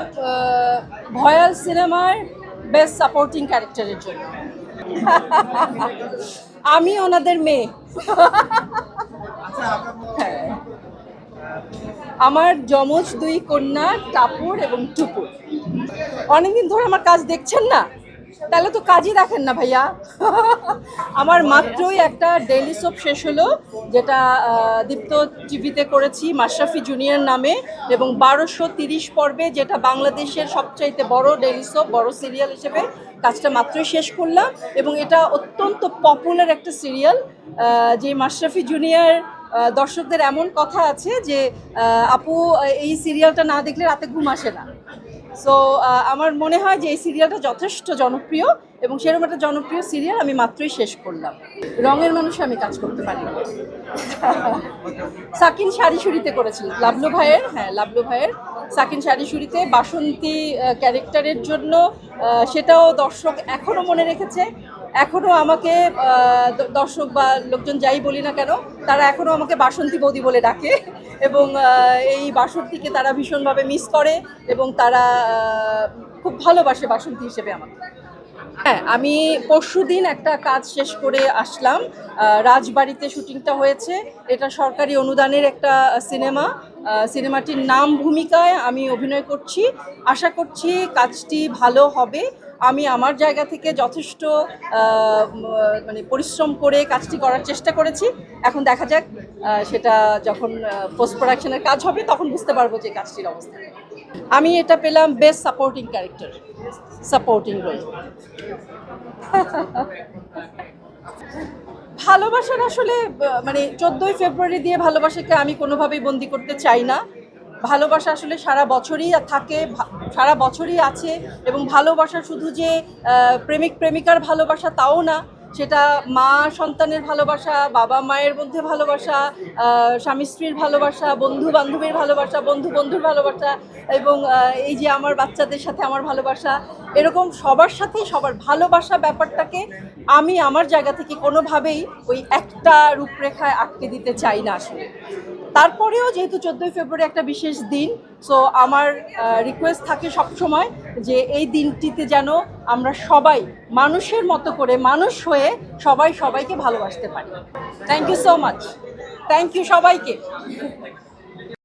একটা ভয়াল সিনেমার বেস্ট সাপোর্টিং ক্যারেক্টারের জন্য। আমি ওনাদের মেয়ে। হ্যাঁ, আমার যমজ 2 কন্যা টাপুর এবং টুপুর। অনেকদিন ধরে আমার কাজ দেখছেন না, তাহলে তো কাজই দেখেন না ভাইয়া। আমার মাত্রই একটা ডেইলি সোপ শেষ হলো, যেটা দীপ্ত টিভিতে করেছি মাশরাফি জুনিয়র নামে, এবং 1230 পর্বে, যেটা বাংলাদেশের সবচাইতে বড় ডেইলি সোপ, বড় সিরিয়াল হিসেবে কাজটা মাত্রই শেষ করলাম। এবং এটা অত্যন্ত পপুলার একটা সিরিয়াল, যে মাশরাফি জুনিয়র দর্শকদের এমন কথা আছে যে আপু এই সিরিয়ালটা না দেখলে রাতে ঘুম আসে না। সো আমার মনে হয় যে এই সিরিয়ালটা যথেষ্ট জনপ্রিয়, এবং সেরকম একটা জনপ্রিয় সিরিয়াল আমি মাত্রই শেষ করলাম। রঙের মানুষে আমি কাজ করতে পারি না। সাকিন শাড়িশুড়িতে করেছিলাম লাবলু ভাইয়ের, হ্যাঁ লাবলু ভাইয়ের সাকিন শাড়িশুড়িতে বাসন্তী ক্যারেক্টারের জন্য। সেটাও দর্শক এখনও মনে রেখেছে, এখনও আমাকে দর্শক বা লোকজন যাই বলি না কেন, তারা এখনও আমাকে বাসন্তী বৌদি বলে ডাকে, এবং এই বাসন্তীকে তারা ভীষণভাবে মিস করে, এবং তারা খুব ভালোবাসে বাসন্তী হিসেবে আমাকে। হ্যাঁ, আমি পরশুদিন একটা কাজ শেষ করে আসলাম। রাজবাড়িতে শুটিংটা হয়েছে। এটা সরকারি অনুদানের একটা সিনেমা। সিনেমাটির নাম ভূমিকায় আমি অভিনয় করছি। আশা করছি কাজটি ভালো হবে। আমি আমার জায়গা থেকে যথেষ্ট মানে পরিশ্রম করে কাজটি করার চেষ্টা করেছি। এখন দেখা যাক, সেটা যখন পোস্ট প্রোডাকশনের কাজ হবে তখন বুঝতে পারবো যে কাজটির অবস্থা। আমি এটা পেলাম best supporting character, supporting role. ভালোবাসার আসলে মানে 14ই ফেব্রুয়ারি দিয়ে ভালোবাসাকে আমি কোনোভাবেই বন্দি করতে চাই না। ভালোবাসা আসলে সারা বছরই থাকে, সারা বছরই আছে, এবং ভালোবাসা শুধু যে প্রেমিক প্রেমিকার ভালোবাসা তাও না, সেটা মা সন্তানের ভালোবাসা, বাবা মায়ের মধ্যে ভালোবাসা, স্বামী স্ত্রীর ভালোবাসা, বন্ধু বান্ধবীর ভালোবাসা, বন্ধু বন্ধুর ভালোবাসা, এবং এই যে আমার বাচ্চাদের সাথে আমার ভালোবাসা, এরকম সবার সাথেই সবার ভালোবাসা ব্যাপারটাকে আমি আমার জায়গা থেকে কোনোভাবেই ওই একটা রূপরেখায় আটকে দিতে চাই না আসলে। তারপরেও যেহেতু 14ই ফেব্রুয়ারি একটা বিশেষ দিন, সো আমার রিকোয়েস্ট থাকে সবসময় যে এই দিনটিতে যেন আমরা সবাই মানুষের মতো করে মানুষ হয়ে সবাই সবাইকে ভালোবাসতে পারি। Thank you so much, thank you সবাইকে।